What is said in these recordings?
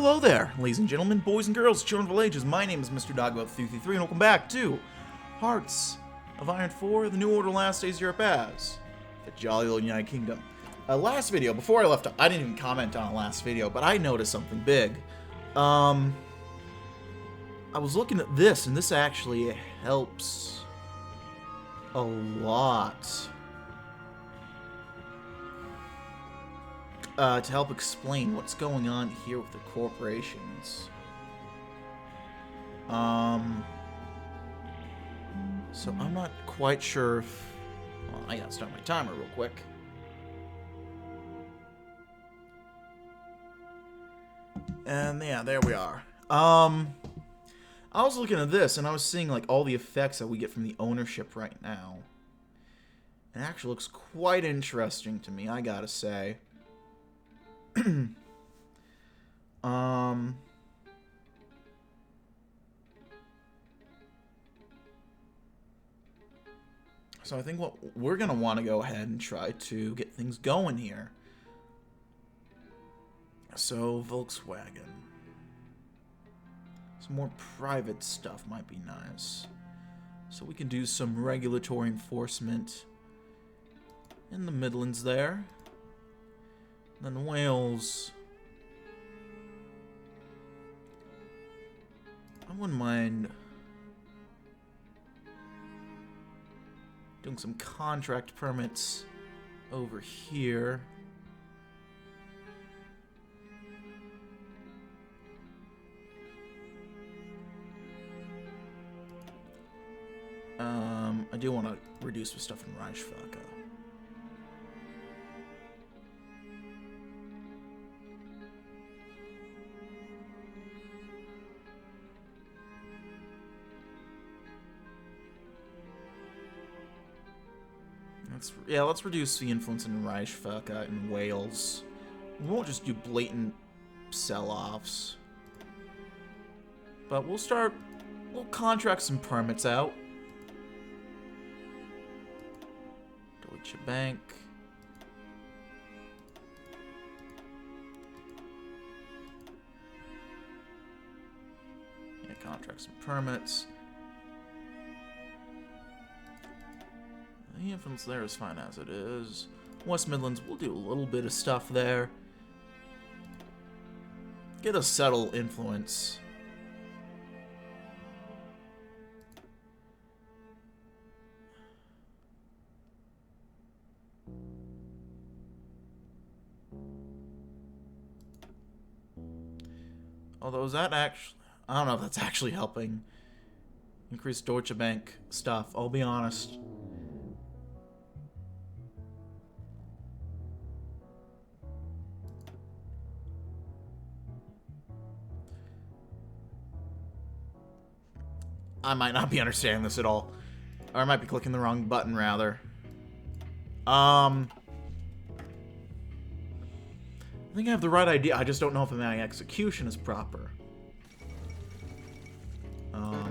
Hello there, ladies and gentlemen, boys and girls, children of all ages. My name is Mr. Doggo333, and welcome back to Hearts of Iron 4, the New Order Last Days Europe as the Jolly Old United Kingdom. Last video, before I left, I didn't even comment on the last video, but I noticed something big. I was looking at this, and this actually helps a lot. To help explain what's going on here with the corporations. So I'm not quite sure if... Well, I gotta start my timer real quick. And yeah, there we are. I was looking at this, and I was seeing like all the effects that we get from the ownership right now. It actually looks quite interesting to me, I gotta say. So I think what we're gonna want to go ahead and try to get things going here. So Volkswagen. Some more private stuff might be nice. So we can do some regulatory enforcement in the Midlands there. Then Wales. I wouldn't mind doing some contract permits over here. I do want to reduce the stuff in Reichsfaka. Let's reduce the influence in Reichsfaka and Wales. We won't just do blatant sell-offs. But we'll contract some permits out. Deutsche Bank. Yeah, contract some permits. The influence there is fine as it is. West Midlands, we'll do a little bit of stuff there. Get a settled influence. Although, is that actually... I don't know if that's actually helping increase Deutsche Bank stuff, I'll be honest. I might not be understanding this at all. Or I might be clicking the wrong button, rather. I think I have the right idea. I just don't know if my execution is proper. I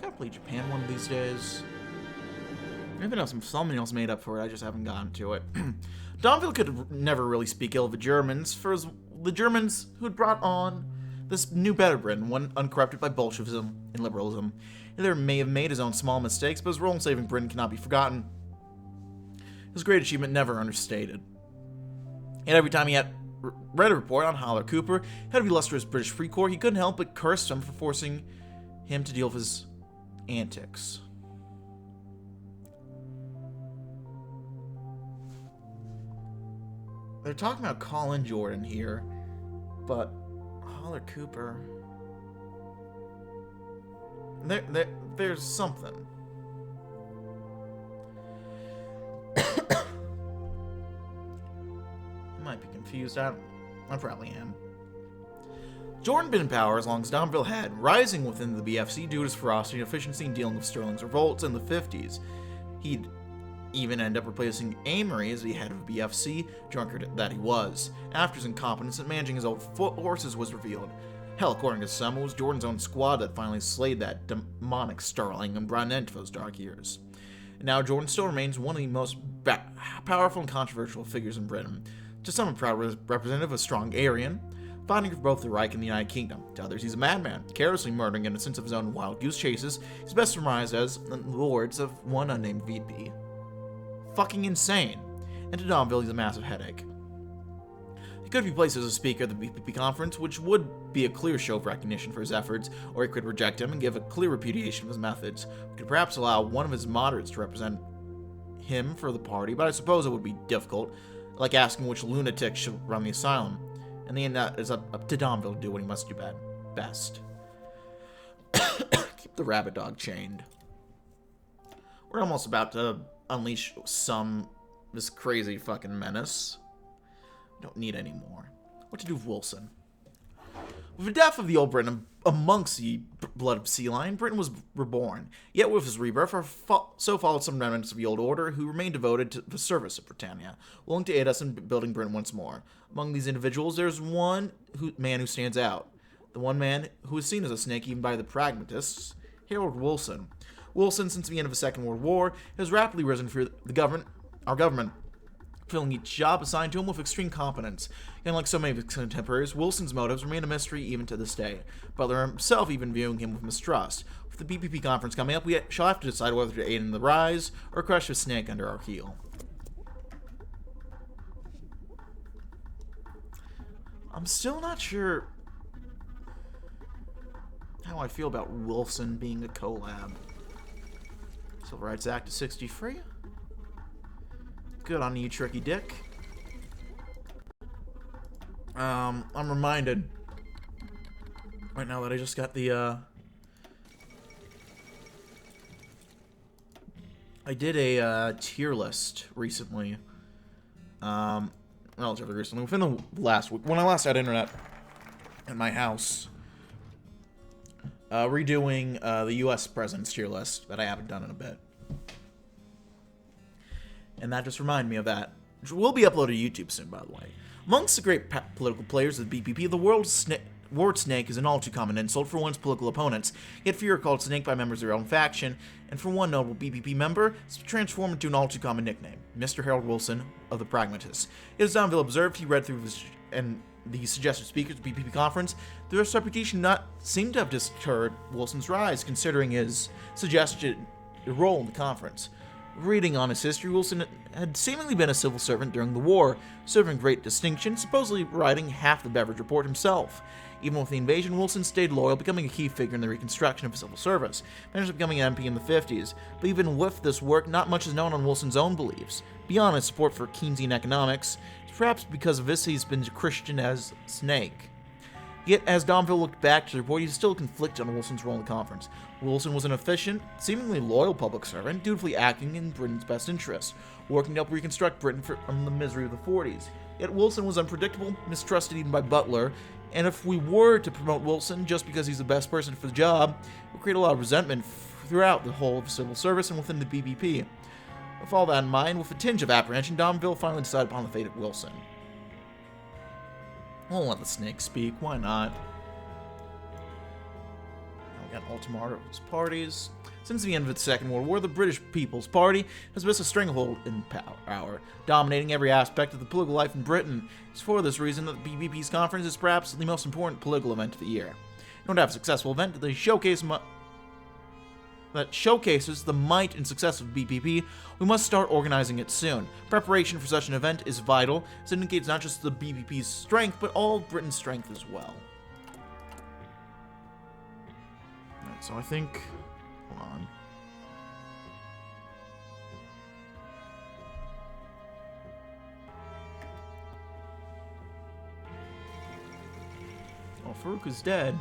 gotta play Japan one of these days. Maybe have some thumbnails made up for it, I just haven't gotten to it. Donville could never really speak ill of the Germans, for the Germans who had brought on this new better Britain, one uncorrupted by Bolshevism and liberalism. Hitler may have made his own small mistakes, but his role in saving Britain cannot be forgotten. His great achievement never understated. And every time he had read a report on Haller Cooper, head of the illustrious British Free Corps, he couldn't help but curse him for forcing him to deal with his antics. They're talking about Colin Jordan here, but Haller Cooper... There's something. I might be confused. I probably am. Jordan been in power as long as Donville had, rising within the BFC due to his ferocity and efficiency in dealing with Sterling's revolts in the 50s. He'd even end up replacing Amory as the head of BFC, drunkard that he was. After his incompetence at managing his own forces was revealed. Hell, according to some, it was Jordan's own squad that finally slayed that demonic Sterling and brought an end to those dark years. And now Jordan still remains one of the most powerful and controversial figures in Britain. To some, a proud representative of a strong Aryan, fighting for both the Reich and the United Kingdom. To others, he's a madman, carelessly murdering innocents of his own wild goose chases. He's best summarized as, in the words of one unnamed VP, fucking insane. And to Domville, he's a massive headache. He could be placed as a speaker at the BPP conference, which would be a clear show of recognition for his efforts, or he could reject him and give a clear repudiation of his methods. We could perhaps allow one of his moderates to represent him for the party, but I suppose it would be difficult, like asking which lunatic should run the asylum. In the end, that is up to Domville to do what he must do best. Keep the rabbit dog chained. We're almost about to unleash this crazy fucking menace. Don't need any more. What to do with Wilson? With the death of the old Britain amongst the blood of Sea Lion, Britain was reborn. Yet with his rebirth, so followed some remnants of the old order who remained devoted to the service of Britannia, willing to aid us in building Britain once more. Among these individuals, there's one man who stands out. The one man who is seen as a snake even by the pragmatists, Harold Wilson. Wilson, since the end of the Second World War, has rapidly risen through our government, filling each job assigned to him with extreme competence. And like so many of his contemporaries, Wilson's motives remain a mystery even to this day, Butler himself even viewing him with mistrust. With the BPP conference coming up, we shall have to decide whether to aid in the rise or crush a snake under our heel. I'm still not sure how I feel about Wilson being a collab. Civil Rights Act is 63. Good on you, tricky dick. I'm reminded right now that I just got the, I did a tier list recently. Relatively recently, within the last week, when I last had internet at my house, redoing the U.S. President's tier list that I haven't done in a bit. And that just reminded me of that, which will be uploaded to YouTube soon, by the way. Amongst the great political players of the BPP, the word snake is an all too common insult for one's political opponents, yet few are called snake by members of their own faction, and for one notable BPP member, it's transformed into an all too common nickname, Mr. Harold Wilson of the Pragmatists. As Domville observed, he read through the suggested speakers at the BPP conference. Their reputation not seem to have deterred Wilson's rise, considering his suggested role in the conference. Reading on his history, Wilson had seemingly been a civil servant during the war, serving great distinction, supposedly writing half the Beveridge Report himself. Even with the invasion, Wilson stayed loyal, becoming a key figure in the reconstruction of the civil service, managed up becoming an MP in the 50s. But even with this work, not much is known on Wilson's own beliefs. Beyond his support for Keynesian economics, perhaps because of this he's been Christian as Snake. Yet, as Domville looked back to the report, he still conflicted on Wilson's role in the conference. Wilson was an efficient, seemingly loyal public servant, dutifully acting in Britain's best interests, working to help reconstruct Britain from the misery of the 40s. Yet Wilson was unpredictable, mistrusted even by Butler, and if we were to promote Wilson just because he's the best person for the job, it would create a lot of resentment throughout the whole of the civil service and within the BPP. With all that in mind, with a tinge of apprehension, Domville finally decided upon the fate of Wilson. We'll let the snake speak, why not? Now we got ultimatums parties. Since the end of the Second World War, the British People's Party has been a stranglehold in power, dominating every aspect of the political life in Britain. It's for this reason that the BPP's conference is perhaps the most important political event of the year. In order to have a successful event that showcases the might and success of BPP, we must start organizing it soon. Preparation for such an event is vital, as it indicates not just the BPP's strength, but all of Britain's strength as well. Alright, so I think... hold on. Oh, Farouk is dead.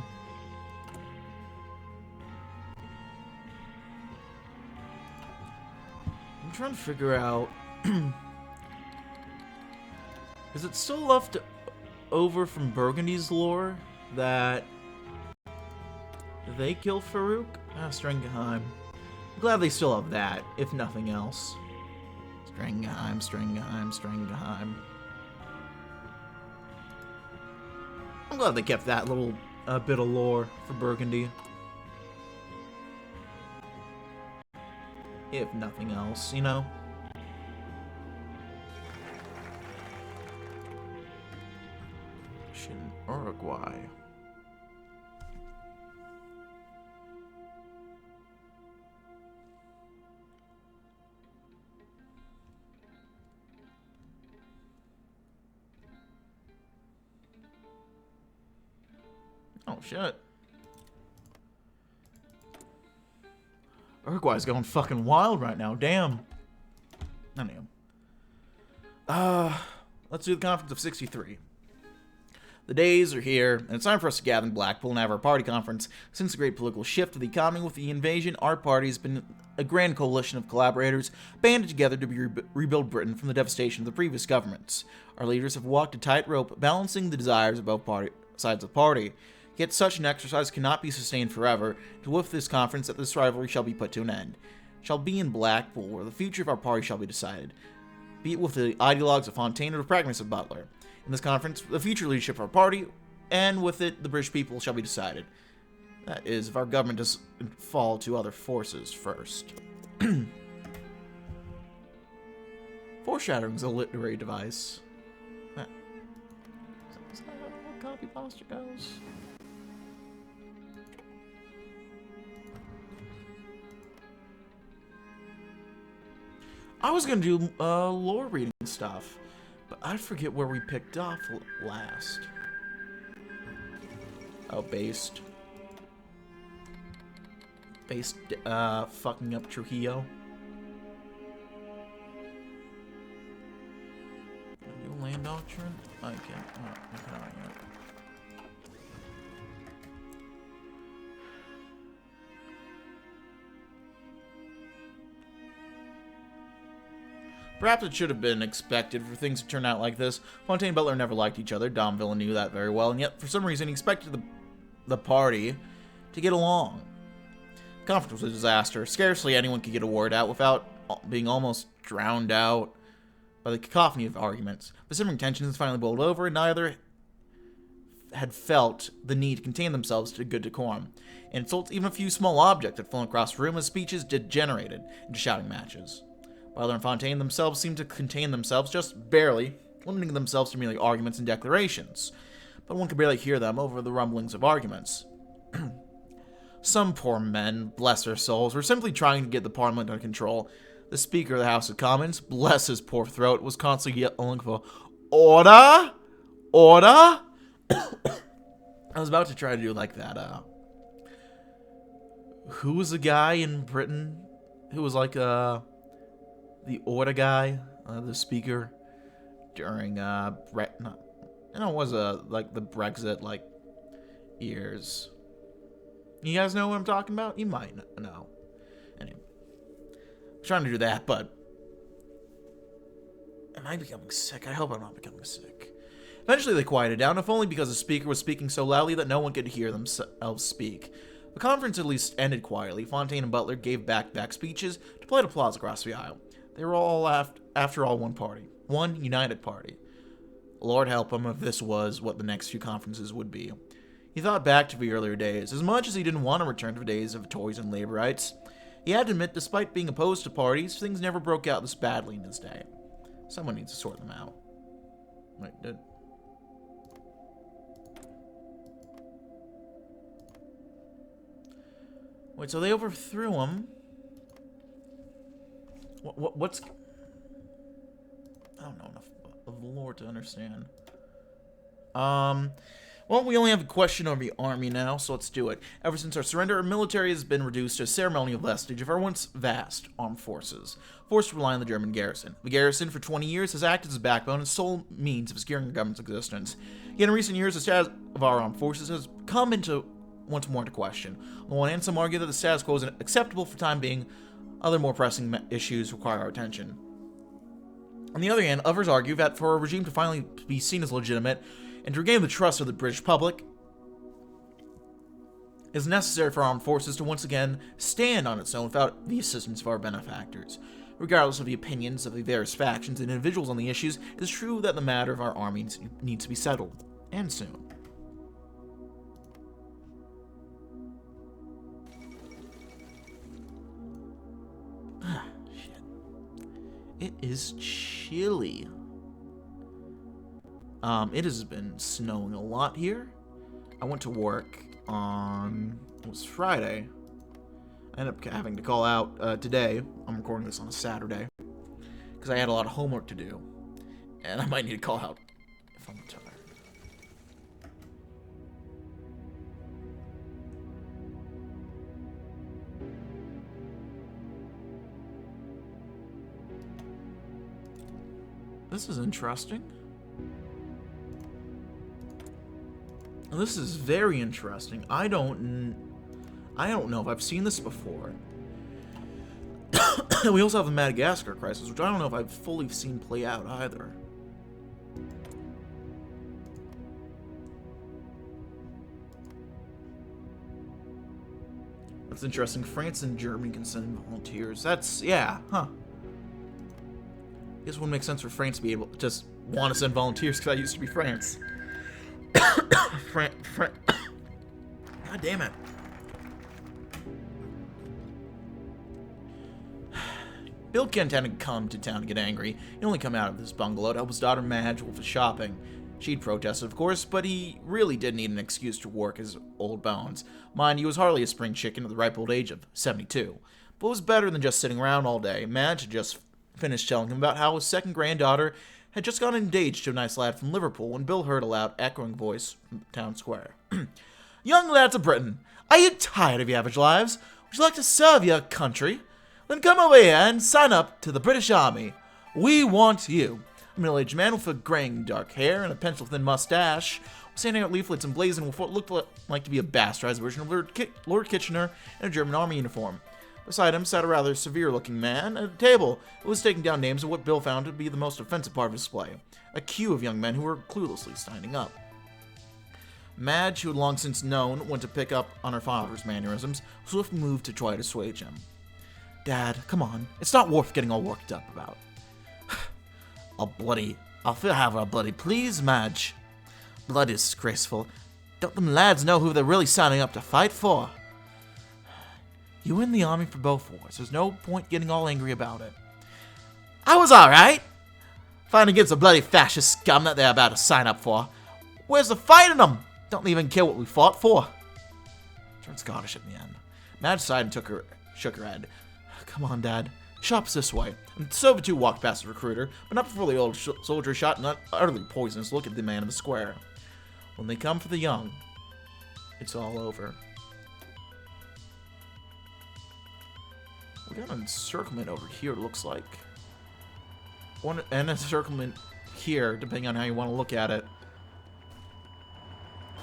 I'm trying to figure out... is it still left over from Burgundy's lore that they kill Farouk? Ah, Strengeheim. I'm glad they still have that, if nothing else. Strengeheim, Strengeheim, Strengeheim. I'm glad they kept that little bit of lore for Burgundy. if nothing else, you know? In Uruguay. Oh shit. Uruguay's going fucking wild right now, damn. Anyway. Let's do the Conference of 63. The days are here, and it's time for us to gather in Blackpool and have our party conference. Since the great political shift of the economy with the invasion, our party has been a grand coalition of collaborators banded together to rebuild Britain from the devastation of the previous governments. Our leaders have walked a tightrope, balancing the desires of both sides of the party. Yet such an exercise cannot be sustained forever, and with this conference that this rivalry shall be put to an end. It shall be in Blackpool, where the future of our party shall be decided, be it with the ideologues of Fontaine or the pragmatists of Butler. In this conference, the future leadership of our party, and with it, the British people, shall be decided. That is, if our government does fall to other forces first. Foreshadowing is a literary device. Is that how copy pasta goes? I was gonna do lore reading stuff, but I forget where we picked off last. Oh, based, fucking up Trujillo. New land doctrine? I can't. I cannot yet. Perhaps it should have been expected for things to turn out like this. Fontaine and Butler never liked each other. Domville knew that very well, and yet for some reason he expected the party to get along. The conference was a disaster. Scarcely anyone could get a word out without being almost drowned out by the cacophony of arguments. But simmering tensions finally boiled over, and neither had felt the need to contain themselves to good decorum. Insults, even a few small objects, had flown across the room as speeches degenerated into shouting matches. Butler and Fontaine themselves seemed to contain themselves just barely, limiting themselves to merely arguments and declarations. But one could barely hear them over the rumblings of arguments. Some poor men, bless their souls, were simply trying to get the Parliament under control. The Speaker of the House of Commons, bless his poor throat, was constantly yelling for order! Order! I was about to try to do like that, who was the guy in Britain who was like, the order guy, the speaker, during, like the Brexit, like, years. You guys know what I'm talking about? You might know. Anyway, I'm trying to do that, but am I becoming sick? I hope I'm not becoming sick. Eventually they quieted down, if only because the speaker was speaking so loudly that no one could hear themselves speak. The conference at least ended quietly. Fontaine and Butler gave back-to-back speeches to polite applause across the aisle. They were all, after all, one party. One united party. Lord help him if this was what the next few conferences would be. He thought back to the earlier days. As much as he didn't want to return to the days of Tories and labor rights, he had to admit, despite being opposed to parties, things never broke out this badly in his day. Someone needs to sort them out. Wait, did... Wait, so they overthrew him. What's... I don't know enough of the lore to understand. Well, we only have a question over the army now, so let's do it. Ever since our surrender, our military has been reduced to a ceremonial vestige of our once vast armed forces, forced to rely on the German garrison. The garrison, for 20 years, has acted as a backbone and sole means of securing the government's existence. Yet in recent years, the status of our armed forces has come into once more into question. On the one hand, some argue that the status quo is acceptable for the time being. Other more pressing issues require our attention. On the other hand, others argue that for a regime to finally be seen as legitimate and to regain the trust of the British public, it is necessary for our armed forces to once again stand on its own without the assistance of our benefactors. Regardless of the opinions of the various factions and individuals on the issues, it is true that the matter of our army needs to be settled, and soon. it is chilly. It has been snowing a lot here. I went to work on, it was Friday. I ended up having to call out today. I'm recording this on a Saturday because I had a lot of homework to do, and I might need to call out if I'm tired. This is interesting. This is very interesting. I don't know if I've seen this before. We also have the Madagascar crisis, which I don't know if I've fully seen play out either. That's interesting. France and Germany can send volunteers. That's, yeah, huh. I guess it wouldn't make sense for France to be able to just want to send volunteers because I used to be France. God damn it. Bill Kent hadn't come to town to get angry. He'd only come out of his bungalow to help his daughter Madge with the shopping. She'd protested, of course, but he really did need an excuse to work his old bones. Mind, he was hardly a spring chicken at the ripe old age of 72. But it was better than just sitting around all day. Madge had just finished telling him about how his second granddaughter had just gotten engaged to a nice lad from Liverpool when Bill heard a loud, echoing voice from the town square. Young lads of Britain, are you tired of your average lives? Would you like to serve your country? Then come over here and sign up to the British Army. We want you. A middle-aged man with a graying dark hair and a pencil-thin mustache was handing out leaflets emblazoned with what looked like to be a bastardized version of Lord Kitchener in a German army uniform. Beside him sat a rather severe-looking man at a table who was taking down names of what Bill found to be the most offensive part of his display, a queue of young men who were cluelessly standing up. Madge, who had long since known when to pick up on her father's mannerisms, swiftly moved to try to assuage him. Dad, come on. It's not worth getting all worked up about. I'll have a bloody please, Madge. Blood is disgraceful. Don't them lads know who they're really signing up to fight for? You were in the army for both wars. There's no point getting all angry about it. I was alright. Fighting against the bloody fascist scum that they're about to sign up for. Where's the fight in them? Don't even care what we fought for. Turned Scottish in the end. Madge sighed and shook her head. Come on, Dad. Shop's this way. And so the two walked past the recruiter, but not before the old soldier shot an utterly poisonous look at the man in the square. When they come for the young, it's all over. We got an encirclement over here, it looks like. And an encirclement here, depending on how you want to look at it.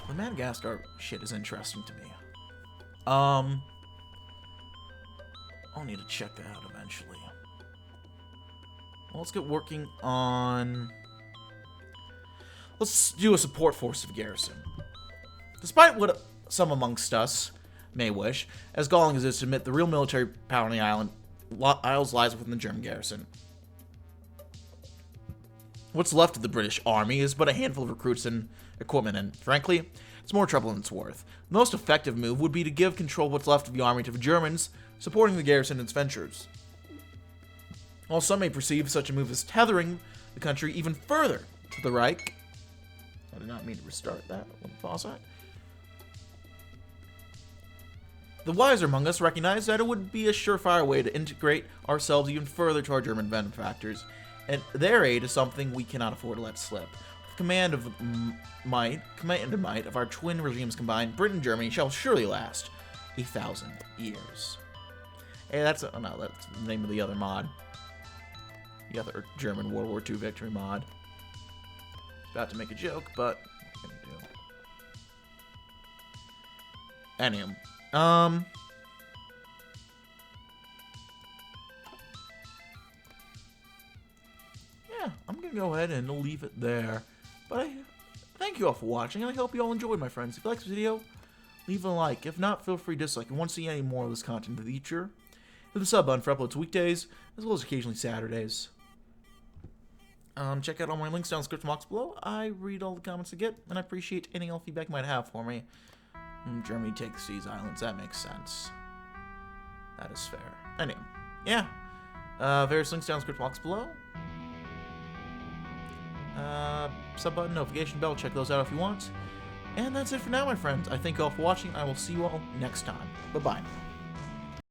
The Madagascar shit is interesting to me. I'll need to check that out eventually. Well, let's get working on... Let's do a support force of garrison. Despite what some amongst us may wish, as galling as it is to admit, the real military power on the isles lies within the German garrison. What's left of the British army is but a handful of recruits and equipment, and frankly, it's more trouble than it's worth. The most effective move would be to give control of what's left of the army to the Germans, supporting the garrison in its ventures. While some may perceive such a move as tethering the country even further to the Reich, I did not mean to restart that. Pause that. The wiser among us recognize that it would be a surefire way to integrate ourselves even further to our German benefactors, and their aid is something we cannot afford to let slip. With command and might of our twin regimes combined, Britain and Germany shall surely last 1,000 years. Hey, that's the name of the other mod. The other German World War II victory mod. About to make a joke, but what can I do? Anyway. Yeah, I'm gonna go ahead and leave it there. But I thank you all for watching, and I hope you all enjoyed, my friends. If you liked this video, leave a like. If not, feel free to dislike. If you want to see any more of this content in the future, hit the sub button for uploads weekdays, as well as occasionally Saturdays. Check out all my links down in the description box below. I read all the comments I get, and I appreciate any all feedback you might have for me. Germany takes these islands. That makes sense. That is fair. Anyway, yeah. Various links down in the script box below. Sub button, notification bell, check those out if you want. And that's it for now, my friends. I thank you all for watching. I will see you all next time. Bye-bye.